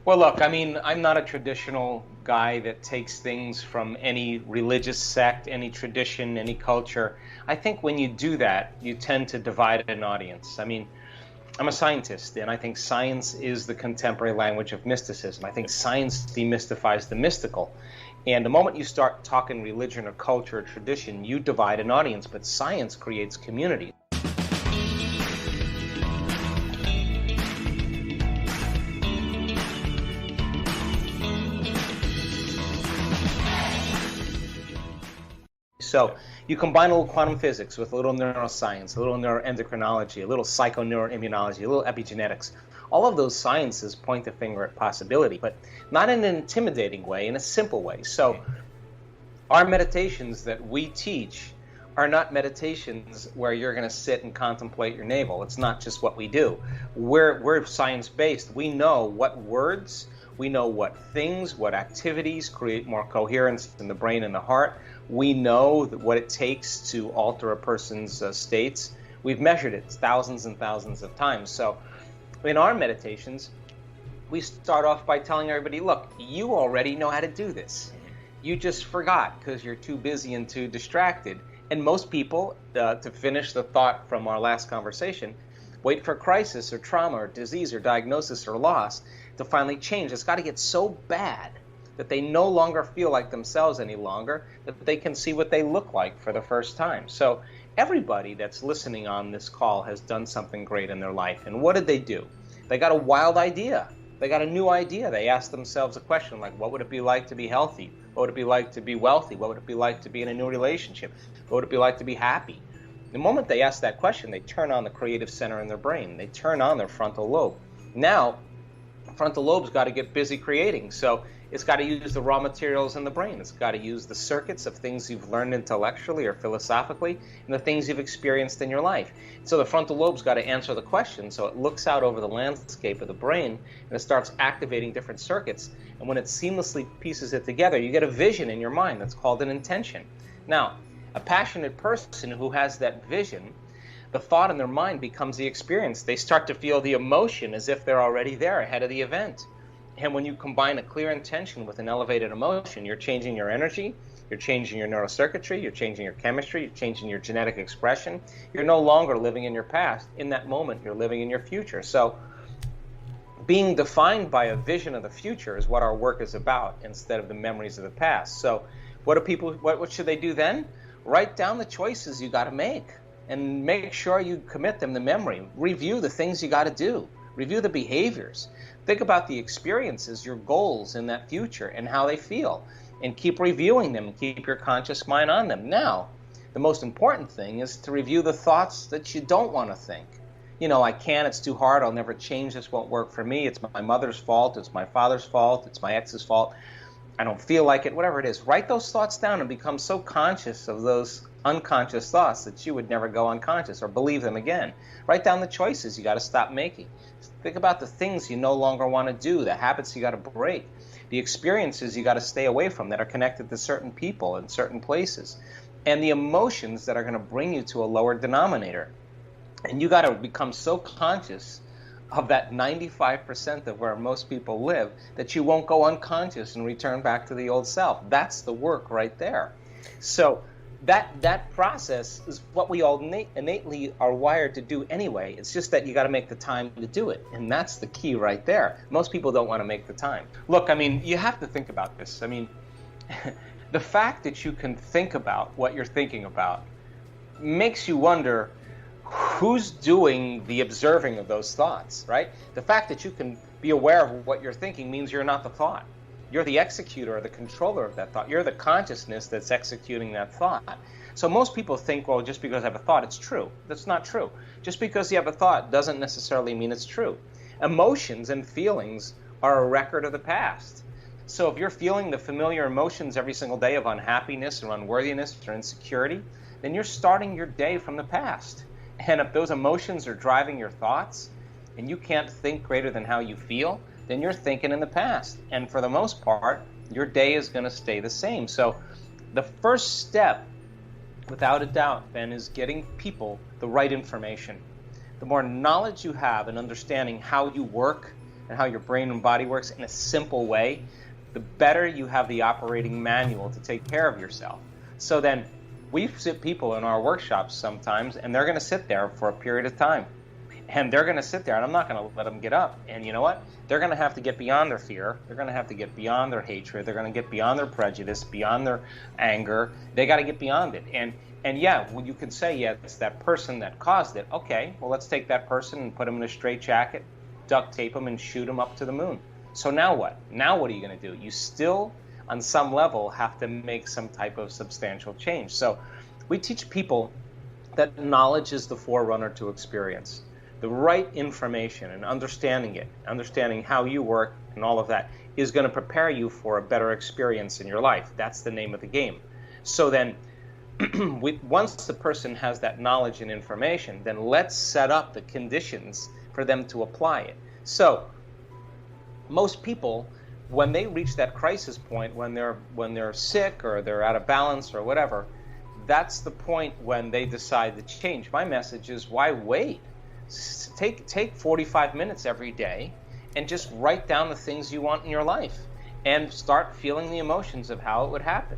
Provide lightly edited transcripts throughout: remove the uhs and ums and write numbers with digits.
Well, look, I mean, I'm not a traditional guy that takes things from any religious sect, any tradition, any culture. I think when you do that, you tend to divide an audience. I mean, I'm a scientist, and I think science is the contemporary language of mysticism. I think science demystifies the mystical. And the moment you start talking religion or culture or tradition, you divide an audience, but science creates community. So you combine a little quantum physics with a little neuroscience, a little neuroendocrinology, a little psychoneuroimmunology, a little epigenetics. All of those sciences point the finger at possibility, but not in an intimidating way, in a simple way. So our meditations that we teach are not meditations where you're going to sit and contemplate your navel. It's not just what we do. We're science-based. We know what words, we know what things, what activities create more coherence in the brain and the heart. We know what it takes to alter a person's states. We've measured it thousands and thousands of times. So in our meditations, we start off by telling everybody, look, you already know how to do this. You just forgot because you're too busy and too distracted. And most people, to finish the thought from our last conversation, wait for crisis or trauma or disease or diagnosis or loss to finally change. It's got to get so bad that they no longer feel like themselves any longer, that they can see what they look like for the first time. So everybody that's listening on this call has done something great in their life. And what did they do? They got a wild idea. They got a new idea. They asked themselves a question like, what would it be like to be healthy? What would it be like to be wealthy? What would it be like to be in a new relationship? What would it be like to be happy? The moment they ask that question, they turn on the creative center in their brain. They turn on their frontal lobe. Now, the frontal lobe's got to get busy creating. So it's got to use the raw materials in the brain. It's got to use the circuits of things you've learned intellectually or philosophically and the things you've experienced in your life. So the frontal lobe's got to answer the question. So it looks out over the landscape of the brain and it starts activating different circuits. And when it seamlessly pieces it together, you get a vision in your mind that's called an intention. Now, a passionate person who has that vision, the thought in their mind becomes the experience. They start to feel the emotion as if they're already there ahead of the event. And when you combine a clear intention with an elevated emotion, you're changing your energy, you're changing your neurocircuitry, you're changing your chemistry, you're changing your genetic expression. You're no longer living in your past. In that moment, you're living in your future. So being defined by a vision of the future is what our work is about instead of the memories of the past. So what should they do then? Write down the choices you got to make and make sure you commit them to memory. Review the things you got to do. Review the behaviors. Think about the experiences, your goals in that future and how they feel. And keep reviewing them and keep your conscious mind on them. Now, the most important thing is to review the thoughts that you don't want to think. You know, I can't, it's too hard, I'll never change, this won't work for me, it's my mother's fault, it's my father's fault, it's my ex's fault, I don't feel like it, whatever it is. Write those thoughts down and become so conscious of those unconscious thoughts that you would never go unconscious or believe them again. Write down the choices you got to stop making. Think about the things you no longer want to do, the habits you got to break, the experiences you got to stay away from that are connected to certain people and certain places, and the emotions that are going to bring you to a lower denominator. And you got to become so conscious of that 95% of where most people live that you won't go unconscious and return back to the old self. That's the work right there. So that process is what we all innately are wired to do anyway. It's just that you got to make the time to do it, and that's the key right there. Most people don't want to make the time. Look, I mean, you have to think about this. I mean, the fact that you can think about what you're thinking about makes you wonder who's doing the observing of those thoughts, right? The fact that you can be aware of what you're thinking means you're not the thought. You're the executor or the controller of that thought. You're the consciousness that's executing that thought. So most people think, well, just because I have a thought, it's true. That's not true. Just because you have a thought doesn't necessarily mean it's true. Emotions and feelings are a record of the past. So if you're feeling the familiar emotions every single day of unhappiness or unworthiness or insecurity, then you're starting your day from the past. And if those emotions are driving your thoughts and you can't think greater than how you feel, then you're thinking in the past. And for the most part, your day is going to stay the same. So the first step, without a doubt, Ben, is getting people the right information. The more knowledge you have and understanding how you work and how your brain and body works in a simple way, the better you have the operating manual to take care of yourself. So then we sit people in our workshops sometimes, and they're going to sit there for a period of time. And they're going to sit there, and I'm not going to let them get up. And you know what? They're going to have to get beyond their fear. They're going to have to get beyond their hatred. They're going to get beyond their prejudice, beyond their anger. They got to get beyond it. And yeah, well, you could say, yeah, it's that person that caused it. Okay, well, let's take that person and put them in a straitjacket, duct tape them, and shoot them up to the moon. So now what? Now what are you going to do? You still, on some level, have to make some type of substantial change. So we teach people that knowledge is the forerunner to experience. The right information and understanding it, understanding how you work and all of that, is going to prepare you for a better experience in your life. That's the name of the game. So then, once the person has that knowledge and information, then let's set up the conditions for them to apply it. So most people, when they reach that crisis point, when they're sick or they're out of balance or whatever, that's the point when they decide to change. My message is, why wait? Take 45 minutes every day and just write down the things you want in your life and start feeling the emotions of how it would happen.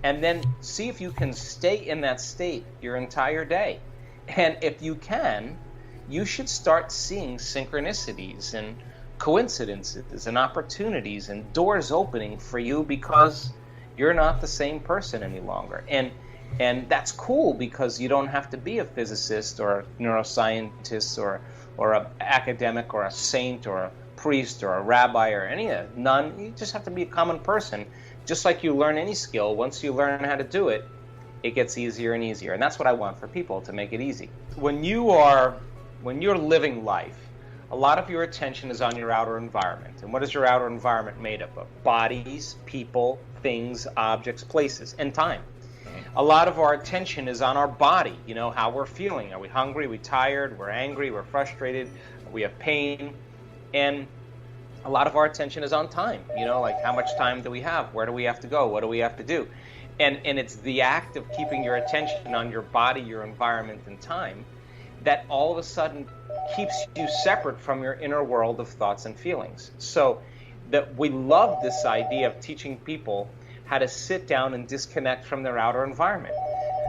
And then see if you can stay in that state your entire day. And if you can, you should start seeing synchronicities and coincidences and opportunities and doors opening for you, because you're not the same person any longer. And that's cool, because you don't have to be a physicist or a neuroscientist or an academic or a saint or a priest or a rabbi or any none. You just have to be a common person. Just like you learn any skill, once you learn how to do it, it gets easier and easier. And that's what I want for people, to make it easy. When you're living life, a lot of your attention is on your outer environment. And what is your outer environment made up of? Bodies, people, things, objects, places, and time. A lot of our attention is on our body, how we're feeling. Are we hungry? Are we tired? We're angry? We're frustrated? We have pain? And a lot of our attention is on time, like how much time do we have? Where do we have to go? What do we have to do? And it's the act of keeping your attention on your body, your environment, and time that all of a sudden keeps you separate from your inner world of thoughts and feelings. So that we love this idea of teaching people how to sit down and disconnect from their outer environment.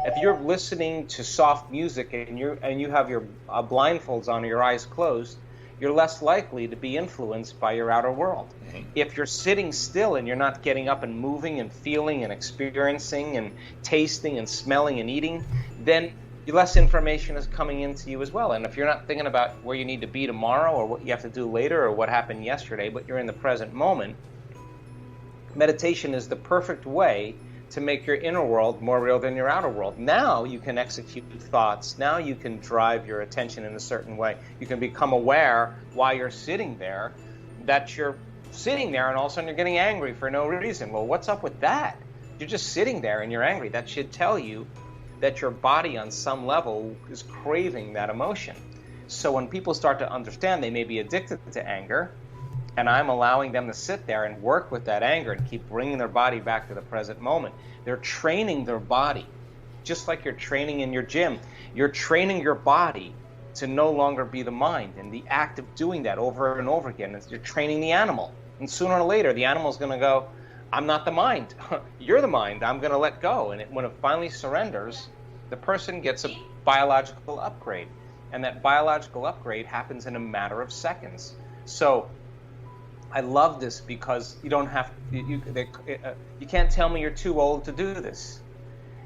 If you're listening to soft music and you have your blindfolds on or your eyes closed, you're less likely to be influenced by your outer world. Mm-hmm. If you're sitting still and you're not getting up and moving and feeling and experiencing and tasting and smelling and eating, then less information is coming into you as well. And if you're not thinking about where you need to be tomorrow or what you have to do later or what happened yesterday, but you're in the present moment, meditation is the perfect way to make your inner world more real than your outer world. Now you can execute thoughts. Now you can drive your attention in a certain way. You can become aware while you're sitting there that you're sitting there and all of a sudden you're getting angry for no reason. Well, what's up with that? You're just sitting there and you're angry. That should tell you that your body on some level is craving that emotion. So when people start to understand they may be addicted to anger, and I'm allowing them to sit there and work with that anger and keep bringing their body back to the present moment, they're training their body. Just like you're training in your gym, you're training your body to no longer be the mind. And the act of doing that over and over again is you're training the animal. And sooner or later, the animal's going to go, I'm not the mind. You're the mind. I'm going to let go. And when it finally surrenders, the person gets a biological upgrade. And that biological upgrade happens in a matter of seconds. So I love this because you don't have you can't tell me you're too old to do this.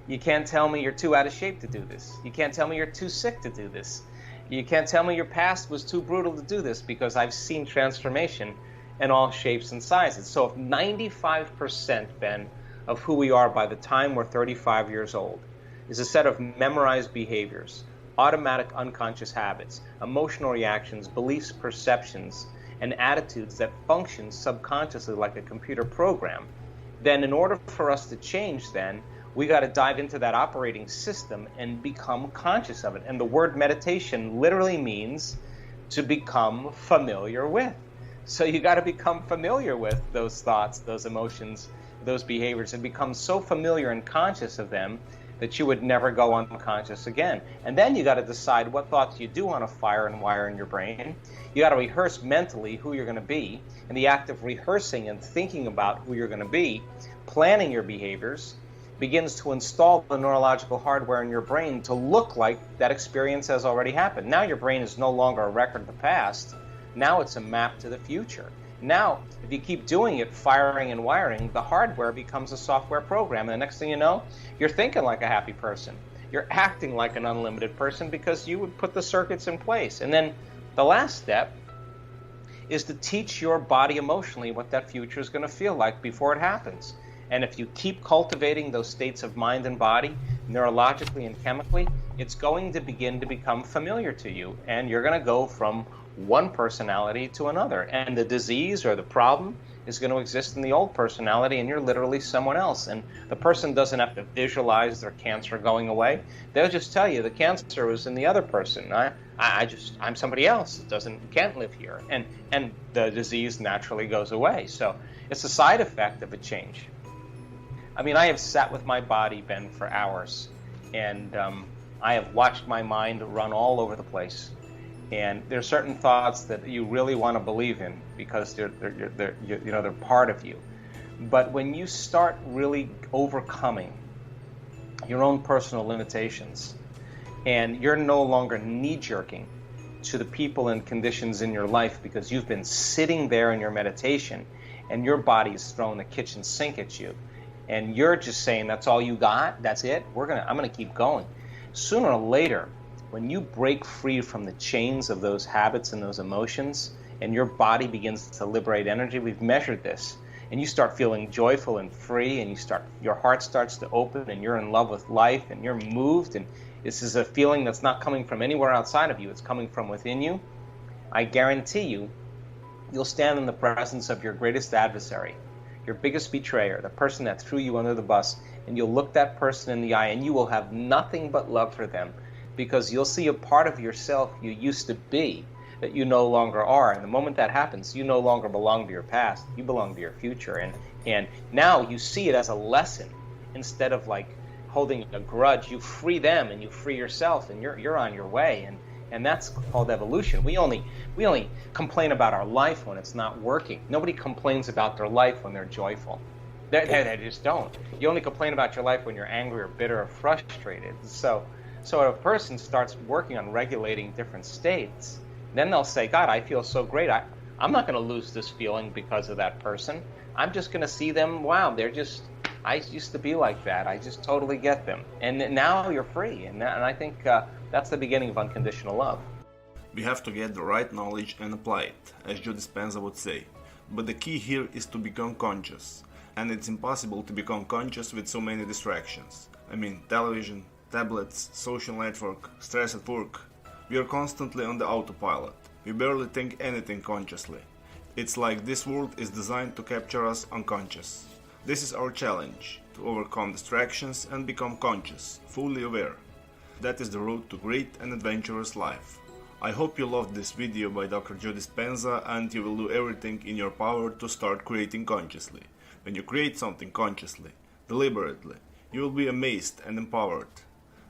You can't tell me you're too out of shape to do this. You can't tell me you're too sick to do this. You can't tell me your past was too brutal to do this, because I've seen transformation in all shapes and sizes. So if 95%, Ben, of who we are by the time we're 35 years old is a set of memorized behaviors, automatic unconscious habits, emotional reactions, beliefs, perceptions, and attitudes that function subconsciously like a computer program, then in order for us to change, then we got to dive into that operating system and become conscious of it. And the word meditation literally means to become familiar with. So you got to become familiar with those thoughts, those emotions, those behaviors, and become so familiar and conscious of them that you would never go unconscious again. And then you got to decide what thoughts you do want to fire and wire in your brain. You got to rehearse mentally who you're going to be. And the act of rehearsing and thinking about who you're going to be, planning your behaviors, begins to install the neurological hardware in your brain to look like that experience has already happened. Now your brain is no longer a record of the past. Now it's a map to the future. Now, if you keep doing it, firing and wiring, the hardware becomes a software program. And the next thing you know, you're thinking like a happy person. You're acting like an unlimited person because you would put the circuits in place. And then the last step is to teach your body emotionally what that future is going to feel like before it happens. And if you keep cultivating those states of mind and body, neurologically and chemically, it's going to begin to become familiar to you. And you're going to go from one personality to another. And the disease or the problem is going to exist in the old personality, and you're literally someone else. And the person doesn't have to visualize their cancer going away. They'll just tell you the cancer was in the other person. I'm somebody else. Can't live here. And the disease naturally goes away. So it's a side effect of a change. I mean, I have sat with my body, Ben, for hours, and I have watched my mind run all over the place. And there are certain thoughts that you really want to believe in because they're part of you. But when you start really overcoming your own personal limitations, and you're no longer knee-jerking to the people and conditions in your life because you've been sitting there in your meditation, and your body is throwing the kitchen sink at you, and you're just saying, that's all you got, that's it, I'm gonna keep going. Sooner or later, when you break free from the chains of those habits and those emotions, and your body begins to liberate energy, we've measured this, and you start feeling joyful and free, and your heart starts to open, and you're in love with life, and you're moved, and this is a feeling that's not coming from anywhere outside of you, it's coming from within you. I guarantee you'll stand in the presence of your greatest adversary, your biggest betrayer, the person that threw you under the bus, and you'll look that person in the eye, and you will have nothing but love for them, because you'll see a part of yourself you used to be that you no longer are. And the moment that happens, you no longer belong to your past, you belong to your future. And now you see it as a lesson instead of like holding a grudge. You free them and you free yourself, and you're on your way. And that's called evolution. We only complain about our life when it's not working. Nobody complains about their life when they're joyful. They just don't. You only complain about your life when you're angry or bitter or frustrated. So if a person starts working on regulating different states, then they'll say, God, I feel so great. I'm not going to lose this feeling because of that person. I'm just going to see them, wow, I used to be like that. I just totally get them. And now you're free. And I think that's the beginning of unconditional love. We have to get the right knowledge and apply it, as Joe Dispenza would say. But the key here is to become conscious. And it's impossible to become conscious with so many distractions. I mean, television, tablets, social network, stress at work. We are constantly on the autopilot. We barely think anything consciously. It's like this world is designed to capture us unconscious. This is our challenge, to overcome distractions and become conscious, fully aware. That is the road to great and adventurous life. I hope you loved this video by Dr. Joe Dispenza, and you will do everything in your power to start creating consciously. When you create something consciously, deliberately, you will be amazed and empowered.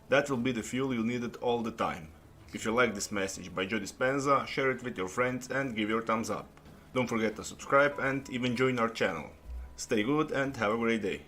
That will be the fuel you needed all the time. If you like this message by Joe Dispenza, share it with your friends and give your thumbs up. Don't forget to subscribe and even join our channel. Stay good and have a great day.